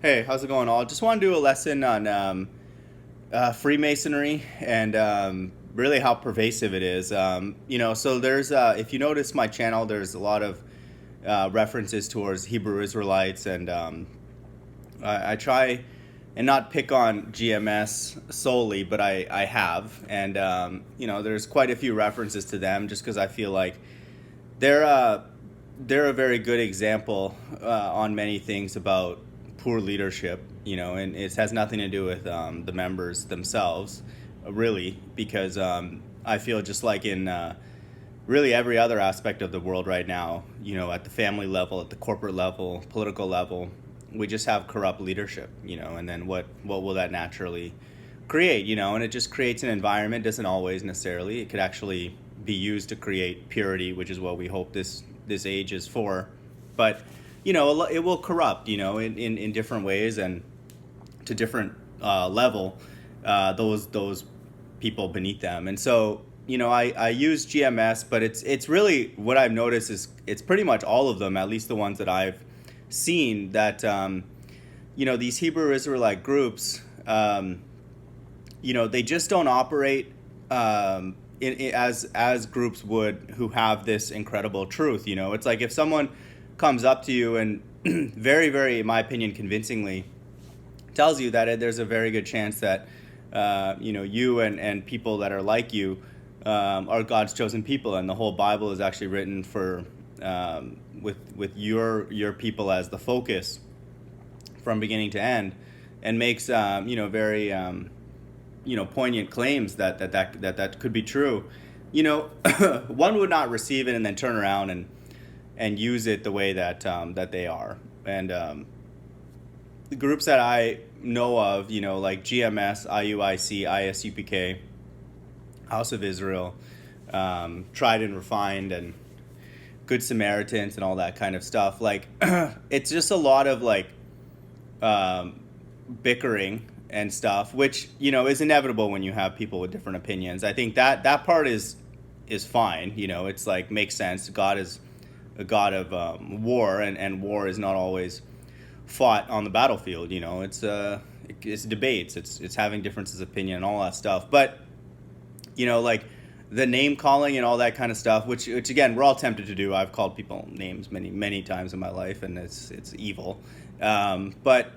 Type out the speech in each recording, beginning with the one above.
Hey, how's it going, all? Just want to do a lesson on Freemasonry and really how pervasive it is. So there's, if you notice my channel, there's a lot of references towards Hebrew Israelites, and I try and not pick on GMS solely, but I have. And, there's quite a few references to them just because I feel like they're, uh, they're a very good example on many things about poor leadership, and it has nothing to do with the members themselves, really, because I feel just like in really every other aspect of the world right now, at the family level, at the corporate level, political level, we just have corrupt leadership, and then what will that naturally create, and it just creates an environment. Doesn't always necessarily. It could actually be used to create purity, which is what we hope this age is for. But it will corrupt, in different ways and to different level, those people beneath them. And so, I use GMS, but it's really what I've noticed is it's pretty much all of them, at least the ones that I've seen, that these Hebrew Israelite groups, they just don't operate as groups would, who have this incredible truth. It's like if someone comes up to you and very, very, in my opinion, convincingly tells you that there's a very good chance that you and people that are like you are God's chosen people, and the whole Bible is actually written for with your people as the focus from beginning to end, and makes very poignant claims that could be true. One would not receive it and then turn around and use it the way that they are. And the groups that I know of, like GMS, IUIC, ISUPK, House of Israel, Tried and Refined, and Good Samaritans, and all that kind of stuff. Like, it's just a lot of bickering and stuff, which is inevitable when you have people with different opinions. I think that part is fine. It's like, makes sense. God is a God of war, and war is not always fought on the battlefield. It's debates, it's having differences of opinion and all that stuff. But like the name calling and all that kind of stuff, which again, we're all tempted to do. I've called people names many times in my life, and it's evil. But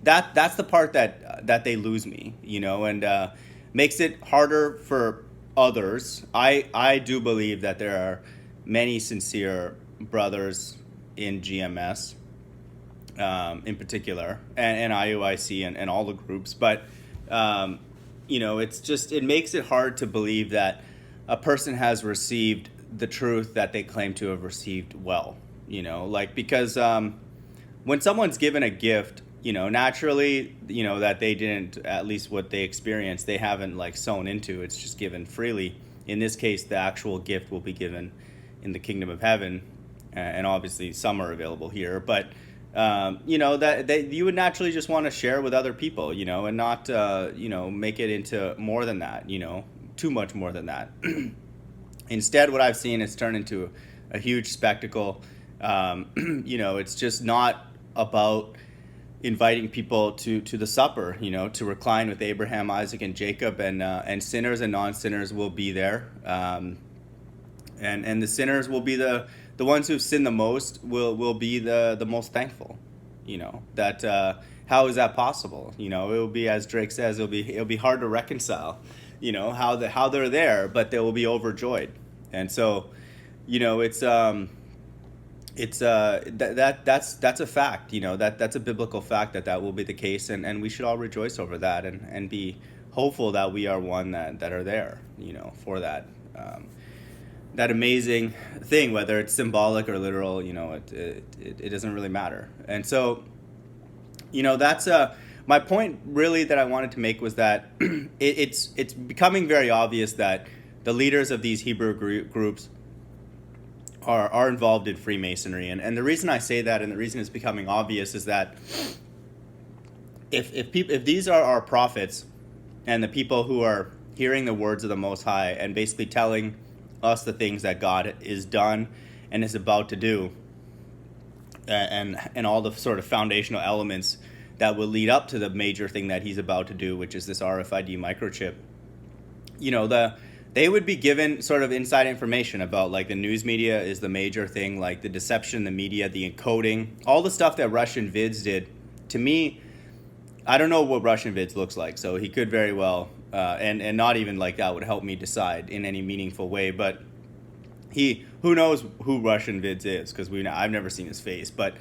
that's the part that they lose me, and makes it harder for others. I do believe that there are many sincere brothers in GMS, in particular, and IUIC, and all the groups. But it's just, it makes it hard to believe that a person has received the truth that they claim to have received well. Because when someone's given a gift, naturally, that they didn't, at least what they experienced, they haven't sown into. It's just given freely. In this case, the actual gift will be given in the kingdom of heaven, and obviously some are available here. But that you would naturally just want to share with other people, and not make it into more than that, too much more than that. Instead, what I've seen is turn into a huge spectacle. It's just not about inviting people to the supper, to recline with Abraham, Isaac, and Jacob, and sinners and non-sinners will be there. And the sinners will be the ones who've sinned the most will be the most thankful. That how is that possible? It will be, as Drake says, it'll be hard to reconcile. How they're there, but they will be overjoyed. And so, it's that's a fact. That's a biblical fact that will be the case, and we should all rejoice over that, and be hopeful that we are one that are there, for that. That amazing thing, whether it's symbolic or literal, it doesn't really matter. And so, that's my point really that I wanted to make, was that it's becoming very obvious that the leaders of these Hebrew groups are involved in Freemasonry. And the reason I say that, and the reason it's becoming obvious, is that if these are our prophets, and the people who are hearing the words of the Most High and basically telling us the things that God is done and is about to do, and all the sort of foundational elements that will lead up to the major thing that he's about to do, which is this RFID microchip, they would be given sort of inside information about, like, the news media is the major thing, like the deception, the media, the encoding, all the stuff that Russian Vids did. To me, I don't know what Russian Vids looks like, so he could very well, and not even like that would help me decide in any meaningful way, but who knows who Russian Vids is, because I've never seen his face, but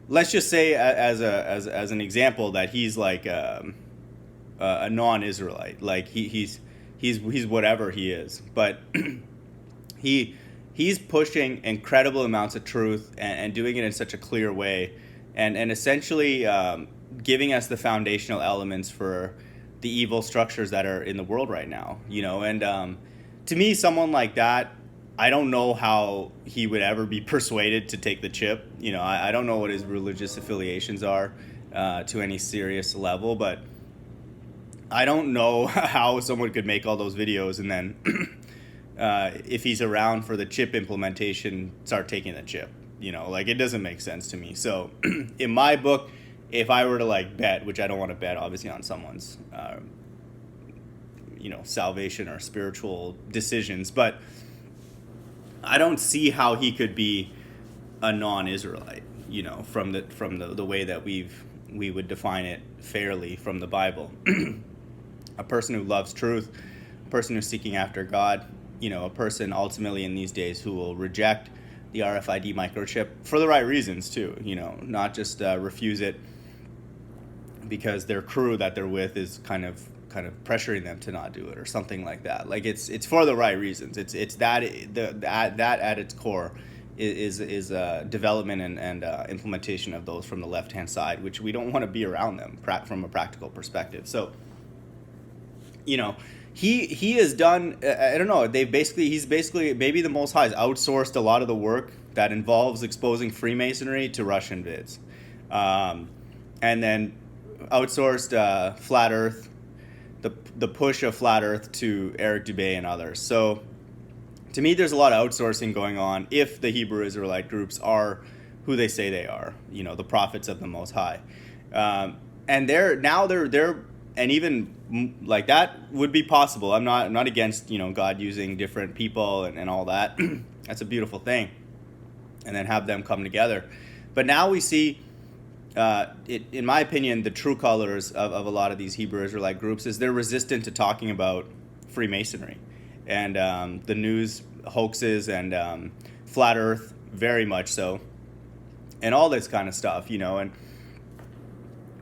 let's just say as an example that he's like a non-Israelite, like he's whatever he is, but he's pushing incredible amounts of truth and doing it in such a clear way, and essentially giving us the foundational elements for the evil structures that are in the world right now, and to me, someone like that, I don't know how he would ever be persuaded to take the chip. I don't know what his religious affiliations are to any serious level, but I don't know how someone could make all those videos and then, if he's around for the chip implementation, start taking the chip. Like, it doesn't make sense to me. So, in my book, if I were to like bet, which I don't want to bet, obviously, on someone's, salvation or spiritual decisions, but I don't see how he could be a non-Israelite, from the way that we would define it fairly from the Bible. A person who loves truth, a person who's seeking after God, a person ultimately in these days who will reject the RFID microchip for the right reasons too, not just refuse it because their crew that they're with is kind of pressuring them to not do it or something like that. Like, it's for the right reasons. It's that at its core is development and implementation of those from the left-hand side, which we don't want to be around them from a practical perspective. So, he has done, I don't know, he's basically, maybe the Most High has outsourced a lot of the work that involves exposing Freemasonry to Russian Vids, and then outsourced Flat Earth, the push of Flat Earth to Eric Dubé and others. So to me, there's a lot of outsourcing going on if the Hebrew Israelite groups are who they say they are, the prophets of the Most High. And they're and even like that would be possible. I'm not against, God using different people and all that. That's a beautiful thing. And then have them come together. But now we see, in my opinion, the true colors of a lot of these Hebrew Israelite groups is they're resistant to talking about Freemasonry and the news hoaxes and Flat Earth, very much so, and all this kind of stuff, and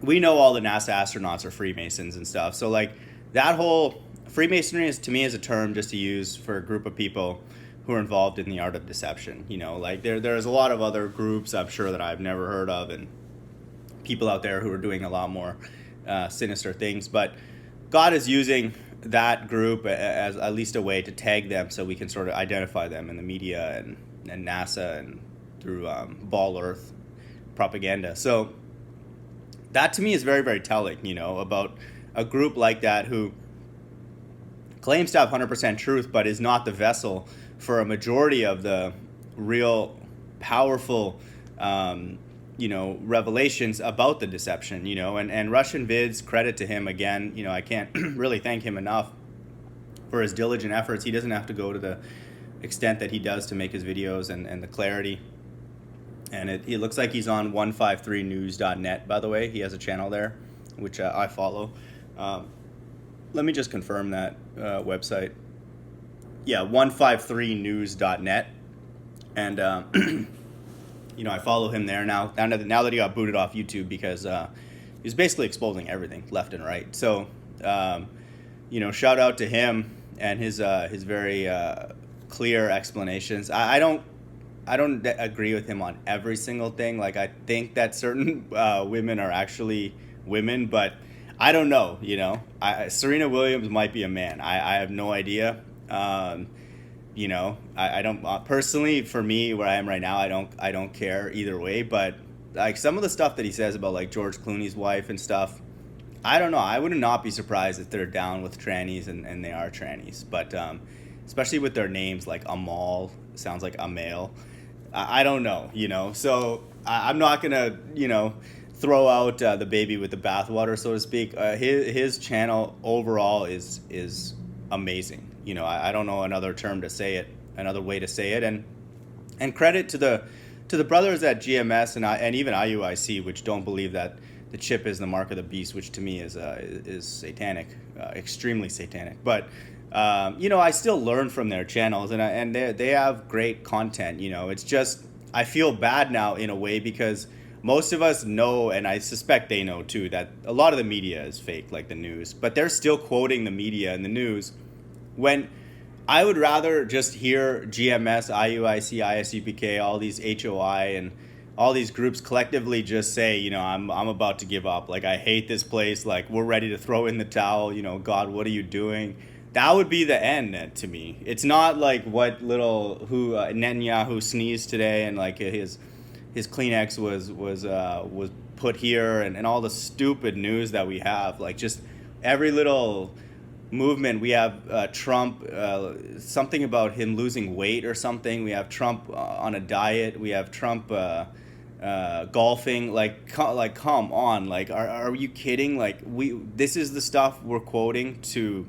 we know all the NASA astronauts are Freemasons and stuff. So, like, that whole Freemasonry is, to me, is a term just to use for a group of people who are involved in the art of deception. Like, there's a lot of other groups I'm sure that I've never heard of, and people out there who are doing a lot more sinister things. But God is using that group as at least a way to tag them so we can sort of identify them in the media and NASA and through Ball Earth propaganda. So that to me is very, very telling, about a group like that who claims to have 100% truth but is not the vessel for a majority of the real powerful revelations about the deception, and Russian Vids, credit to him again, I can't really thank him enough for his diligent efforts. He doesn't have to go to the extent that he does to make his videos and the clarity. And it looks like he's on 153news.net, by the way. He has a channel there, which I follow. Let me just confirm that website. Yeah, 153news.net. And I follow him there now that he got booted off YouTube because he's basically exposing everything left and right. So, shout out to him and his very clear explanations. I don't agree with him on every single thing. Like, I think that certain women are actually women, but I don't know. Serena Williams might be a man. I have no idea. I don't personally, for me, where I am right now, I don't care either way. But like some of the stuff that he says about like George Clooney's wife and stuff, I don't know. I would not be surprised if they're down with trannies and they are trannies. But especially with their names, like Amal sounds like a male. I don't know. So I'm not gonna throw out the baby with the bathwater, so to speak. His channel overall is amazing. I don't know another term to say it, another way to say it, and credit to the brothers at GMS and even IUIC, which don't believe that the chip is the mark of the beast, which to me is satanic, extremely satanic. But I still learn from their channels, and they have great content. It's just I feel bad now in a way because most of us know, and I suspect they know too, that a lot of the media is fake, like the news. But they're still quoting the media and the news when I would rather just hear GMS, IUIC, ISUPK, all these HOI, and all these groups collectively just say, I'm about to give up. Like, I hate this place. Like, we're ready to throw in the towel. God, what are you doing? That would be the end to me. It's not like what Netanyahu sneezed today, and like his Kleenex was put here, and all the stupid news that we have. Like, just every little movement. We have Trump, something about him losing weight or something. We have Trump on a diet. We have Trump golfing. Like come on. Like, are you kidding? Like, this is the stuff we're quoting to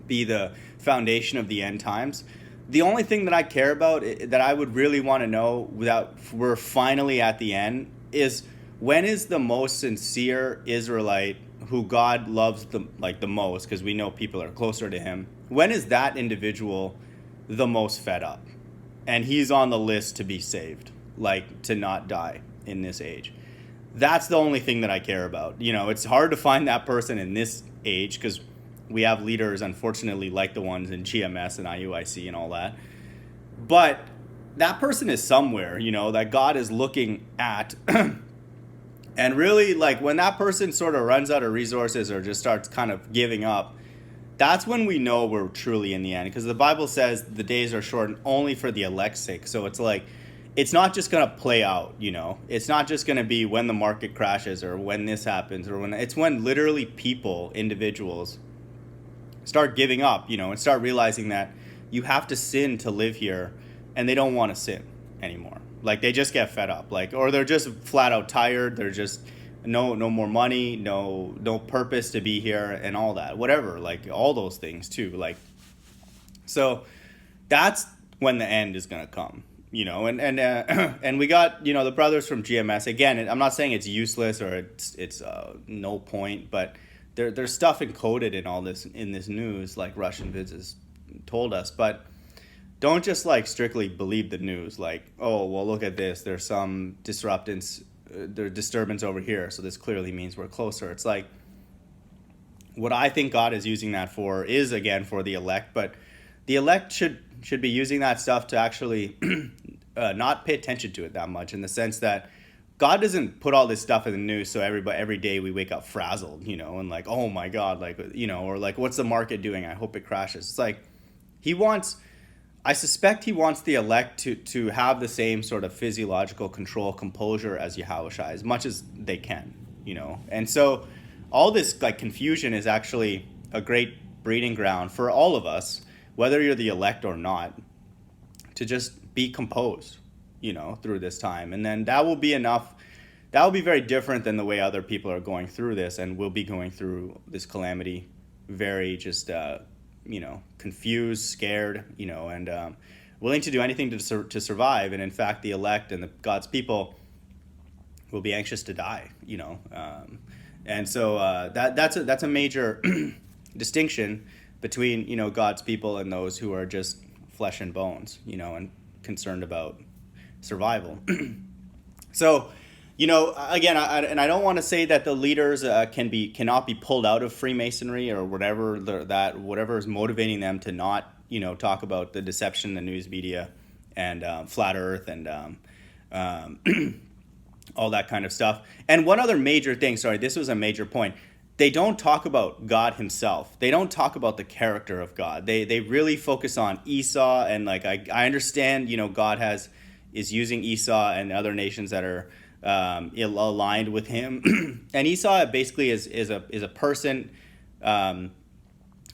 be the foundation of the end times. The only thing that I care about, that I would really want to know, that we're finally at the end, is when is the most sincere Israelite who God loves the most, because we know people are closer to him, when is that individual the most fed up? And he's on the list to be saved, like to not die in this age. That's the only thing that I care about. It's hard to find that person in this age because we have leaders, unfortunately, like the ones in GMS and IUIC and all that. But that person is somewhere, that God is looking at. And really, like, when that person sort of runs out of resources or just starts kind of giving up, that's when we know we're truly in the end. Because the Bible says the days are shortened only for the elect's sake. So it's like, it's not just going to play out, It's not just going to be when the market crashes or when this happens or it's when literally people, individuals, start giving up, and start realizing that you have to sin to live here, and they don't want to sin anymore. Like, they just get fed up, or they're just flat out tired. They're just no more money, no purpose to be here, and all that, whatever, like all those things too. Like, so that's when the end is gonna come, and we got the brothers from GMS again. I'm not saying it's useless or it's no point, but there's stuff encoded in all this in this news, like Russian Vids has told us, but. Don't just strictly believe the news. Like, oh, well, look at this. There's some disturbance over here. So this clearly means we're closer. It's like, what I think God is using that for is, again, for the elect. But the elect should be using that stuff to actually not pay attention to it that much, in the sense that God doesn't put all this stuff in the news so every day we wake up frazzled, and like, oh my God, or like, what's the market doing? I hope it crashes. It's like, I suspect he wants the elect to have the same sort of physiological control, composure as Yahushua, as much as they can, And so all this confusion is actually a great breeding ground for all of us, whether you're the elect or not, to just be composed, through this time. And then that will be enough. That will be very different than the way other people are going through this, and will be going through this calamity very just confused, scared, and willing to do anything to survive. And in fact, the elect and God's people will be anxious to die, and so that's a major distinction between God's people and those who are just flesh and bones, and concerned about survival. So. Again, I don't want to say that the leaders cannot be pulled out of Freemasonry or whatever is motivating them to not talk about the deception in the news media and flat Earth and all that kind of stuff. And one other major thing, sorry, this was a major point. They don't talk about God himself. They don't talk about the character of God. They really focus on Esau, and I understand God is using Esau and other nations that are aligned with him. And Esau basically is a person,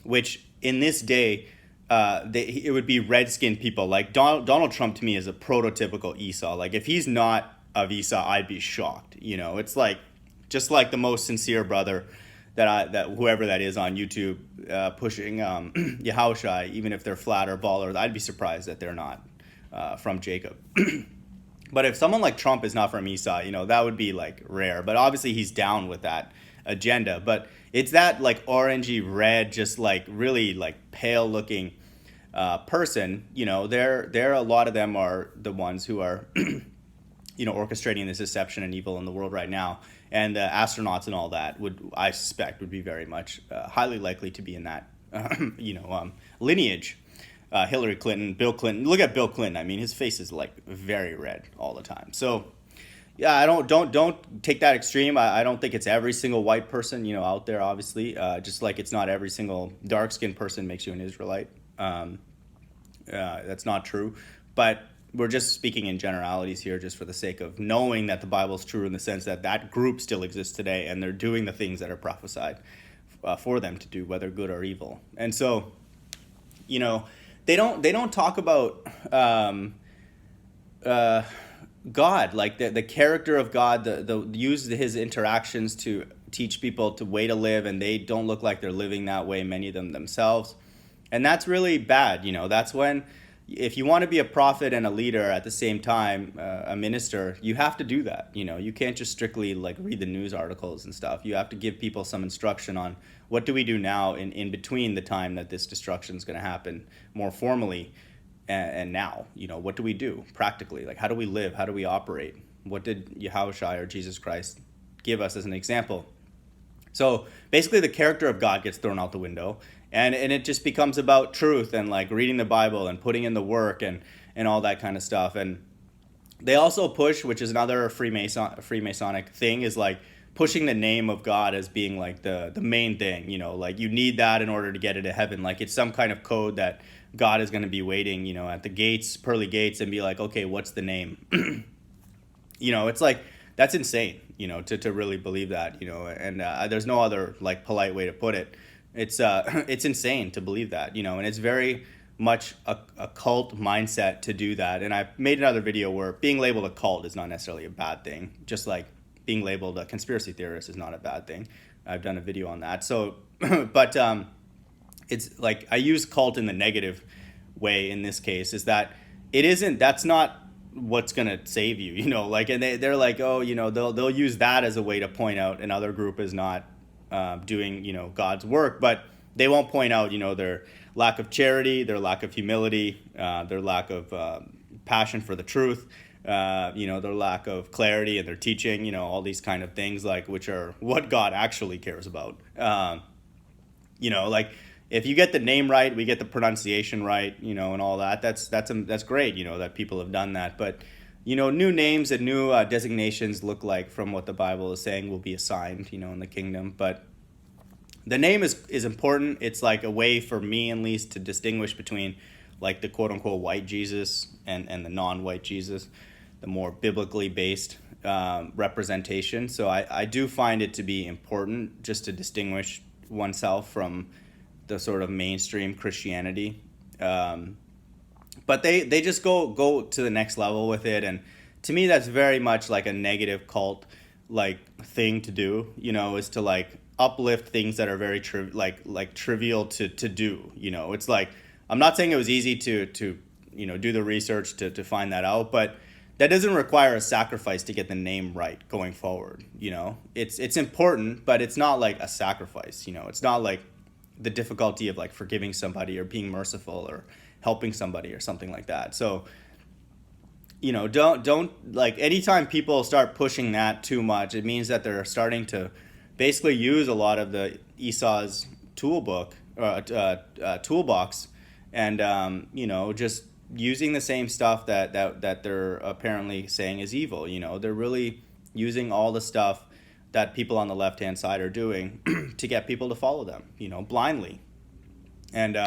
which in this day, it would be red-skinned people. Like Donald Trump to me is a prototypical Esau. Like, if he's not of Esau, I'd be shocked. It's like just like the most sincere brother that whoever that is on YouTube pushing Yahushua, even if they're flat or baller, I'd be surprised that they're not from Jacob. But if someone like Trump is not from Esau, that would be like rare. But obviously he's down with that agenda. But it's that like orangey red, just like really like pale looking person. They're a lot of them are the ones who are orchestrating this deception and evil in the world right now. And the astronauts and all that I suspect would be very much highly likely to be in that lineage. Hillary Clinton, Bill Clinton. Look at Bill Clinton. I mean, his face is like very red all the time. So, yeah, I don't take that extreme. I don't think it's every single white person out there. Obviously, just like it's not every single dark skinned person makes you an Israelite. That's not true, but we're just speaking in generalities here, just for the sake of knowing that the Bible is true in the sense that that group still exists today, and they're doing the things that are prophesied for them to do, whether good or evil. And so, they don't talk about God, like the character of God, the use his interactions to teach people the way to live, and they don't look like they're living that way, many of them themselves. And that's really bad. That's when, if you want to be a prophet and a leader at the same time, a minister, you have to do that. You can't just strictly like read the news articles and stuff. You have to give people some instruction on what do we do now in between the time that this destruction is going to happen more formally and now. What do we do practically? Like, how do we live? How do we operate? What did Yahushua or Jesus Christ give us as an example? So basically the character of God gets thrown out the window, and it just becomes about truth and like reading the Bible and putting in the work and all that kind of stuff. And they also push, which is another Freemasonic thing, is like pushing the name of God as being like the main thing. Like you need that in order to get into heaven. Like it's some kind of code that God is going to be waiting, at the gates, pearly gates, and be like, okay, what's the name? It's like, that's insane, to really believe that, and there's no other like polite way to put it. It's insane to believe that, and it's very much a cult mindset to do that. And I made another video where being labeled a cult is not necessarily a bad thing, just like being labeled a conspiracy theorist is not a bad thing. I've done a video on that. So, but it's like I use cult in the negative way in this case, is that that's not what's gonna save you, like, and they're like, oh, they'll use that as a way to point out another group is not doing God's work, but they won't point out their lack of charity, their lack of humility, their lack of passion for the truth, their lack of clarity in their teaching, all these kind of things, like, which are what God actually cares about. Like, if you get the name right, we get the pronunciation right, and all that. That's great, that people have done that. But, new names and new designations look like, from what the Bible is saying, will be assigned, in the kingdom. But the name is important. It's like a way for me, at least, to distinguish between like the quote unquote white Jesus and the non-white Jesus, the more biblically based representation. So I do find it to be important just to distinguish oneself from the sort of mainstream Christianity. But they just go to the next level with it. And to me, that's very much like a negative cult like thing to do, is to like uplift things that are very trivial to do. It's like, I'm not saying it was easy to do the research to find that out, but that doesn't require a sacrifice to get the name right going forward. It's important, but it's not like a sacrifice. It's not like the difficulty of like forgiving somebody or being merciful or helping somebody or something like that. So, don't like, anytime people start pushing that too much, it means that they're starting to basically use a lot of the Esau's toolbox, and just using the same stuff that they're apparently saying is evil. They're really using all the stuff that people on the left-hand side are doing to get people to follow them, blindly, and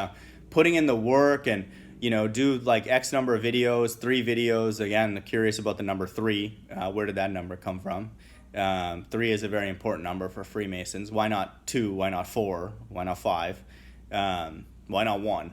putting in the work and, do like X number of videos, 3 videos. Again, curious about the number 3. Where did that number come from? 3 is a very important number for Freemasons. Why not 2? Why not 4? Why not 5? Why not 1?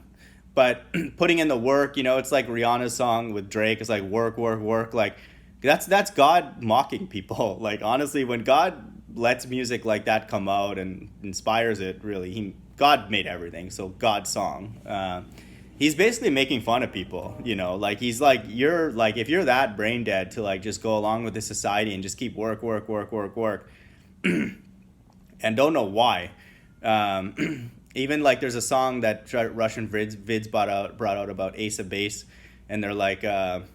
But putting in the work, it's like Rihanna's song with Drake. It's like work, work, work. Like, That's God mocking people. Like, honestly, when God lets music like that come out and inspires it, really, God made everything. So God's song. He's basically making fun of people. Like, he's like, you're like, if you're that brain dead to like just go along with this society and just keep work, and don't know why. Even like there's a song that Russian Vids brought out about Ace of Base, and they're like,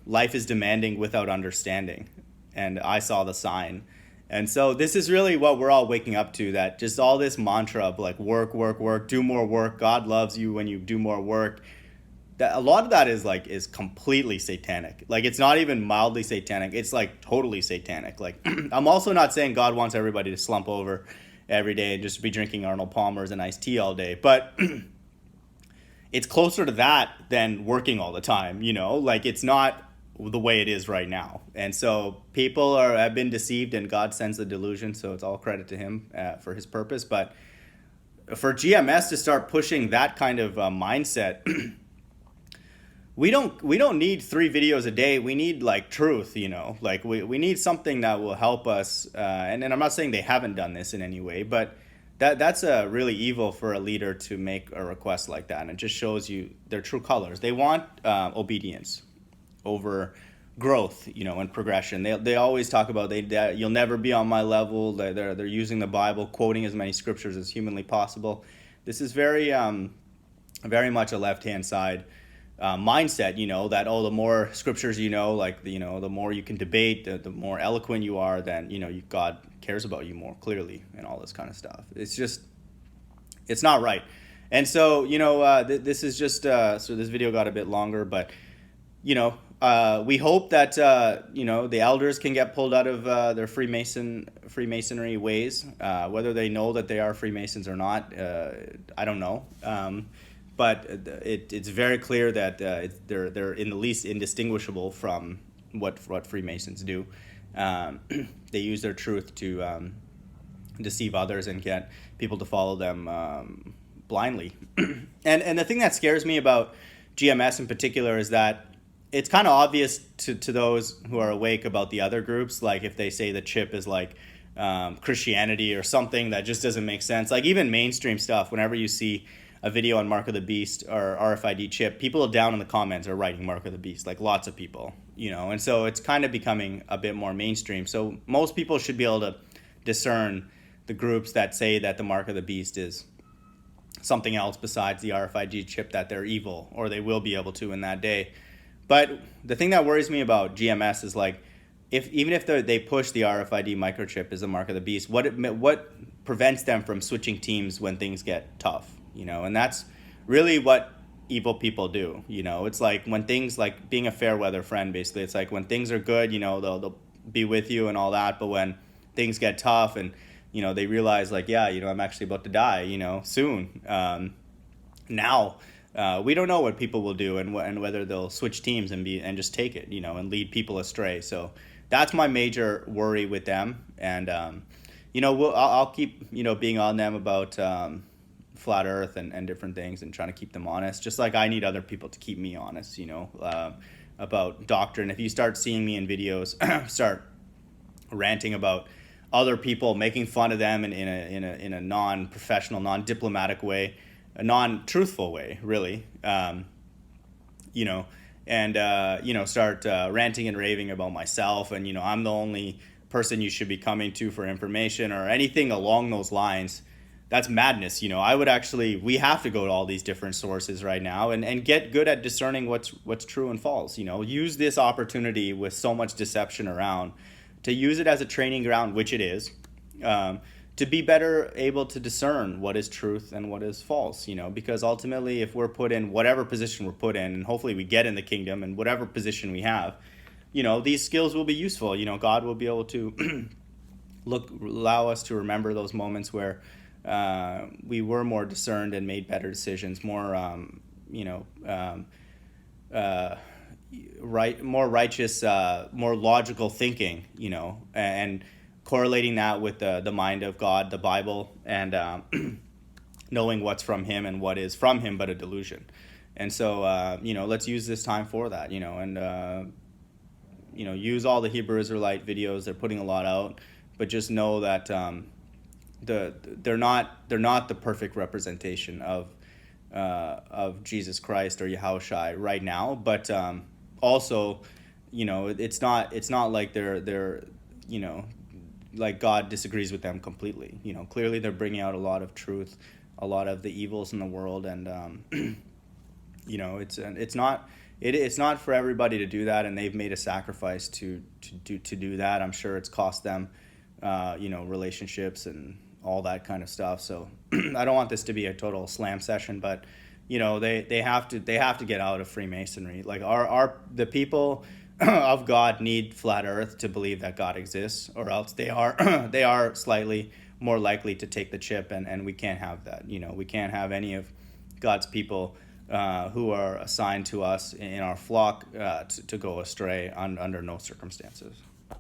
life is demanding without understanding, and I saw the sign. And so this is really what we're all waking up to, that just all this mantra of like work, do more work. God loves you when you do more work. That a lot of that is completely satanic. Like, it's not even mildly satanic. It's like totally satanic. Like, I'm also not saying God wants everybody to slump over every day and just be drinking Arnold Palmer's and iced tea all day, but it's closer to that than working all the time. Like, it's not the way it is right now. And so people have been deceived, and God sends the delusion. So it's all credit to him for his purpose. But for GMS to start pushing that kind of mindset, we don't need 3 videos a day. We need like truth, like we need something that will help us. And I'm not saying they haven't done this in any way, but that's really evil for a leader to make a request like that. And it just shows you their true colors. They want obedience over growth, and progression. They always talk about that you'll never be on my level. They're using the Bible, quoting as many scriptures as humanly possible. This is very much a left-hand side mindset, that, the more scriptures like, the more you can debate, the more eloquent you are, then God cares about you more clearly, and all this kind of stuff. It's not right. And so this is just so this video got a bit longer, but we hope that the elders can get pulled out of their Freemasonry ways, whether they know that they are Freemasons or not. I don't know. But it's very clear that they're in the least indistinguishable from what Freemasons do. They use their truth to deceive others and get people to follow them blindly. And the thing that scares me about GMS in particular is that it's kind of obvious to those who are awake about the other groups. Like, if they say the chip is like Christianity or something that just doesn't make sense. Like, even mainstream stuff, whenever you see a video on Mark of the Beast or RFID chip, people down in the comments are writing Mark of the Beast, like lots of people, and so it's kind of becoming a bit more mainstream. So most people should be able to discern the groups that say that the Mark of the Beast is something else besides the RFID chip, that they're evil, or they will be able to in that day. But the thing that worries me about GMS is, like, even if they push the RFID microchip as a Mark of the Beast, what prevents them from switching teams when things get tough? And that's really what evil people do. It's like when things, like being a fair weather friend, basically. It's like when things are good, they'll be with you and all that. But when things get tough and, they realize, like, yeah, I'm actually about to die, soon. Now, we don't know what people will do and whether they'll switch teams and just take it, and lead people astray. So that's my major worry with them. And, I'll keep, being on them about flat earth and different things, and trying to keep them honest, just like I need other people to keep me honest, about doctrine. If you start seeing me in videos start ranting about other people, making fun of them in a non-professional, non-diplomatic way, a non-truthful way, really, start ranting and raving about myself, and I'm the only person you should be coming to for information or anything along those lines, that's madness. We have to go to all these different sources right now and get good at discerning what's true and false. Use this opportunity with so much deception around to use it as a training ground, which it is, to be better able to discern what is truth and what is false, because ultimately, if we're put in whatever position we're put in, and hopefully we get in the kingdom and whatever position we have, these skills will be useful. God will be able to allow us to remember those moments where we were more discerned and made better decisions, more, more righteous, more logical thinking, and correlating that with the mind of God, the Bible, and knowing what's from Him and what is from Him but a delusion. And so, let's use this time for that, and use all the Hebrew Israelite videos. They're putting a lot out, but just know that they're not the perfect representation of Jesus Christ or Yahushua right now. But also, it's not like they're like God disagrees with them completely. Clearly they're bringing out a lot of truth, a lot of the evils in the world, and it's not for everybody to do that, and they've made a sacrifice to do that. I'm sure it's cost them relationships and all that kind of stuff. So I don't want this to be a total slam session, but they have to get out of Freemasonry. Like the people of God need flat earth to believe that God exists, or else they are slightly more likely to take the chip, and we can't have that. We can't have any of God's people who are assigned to us in our flock to go astray under no circumstances.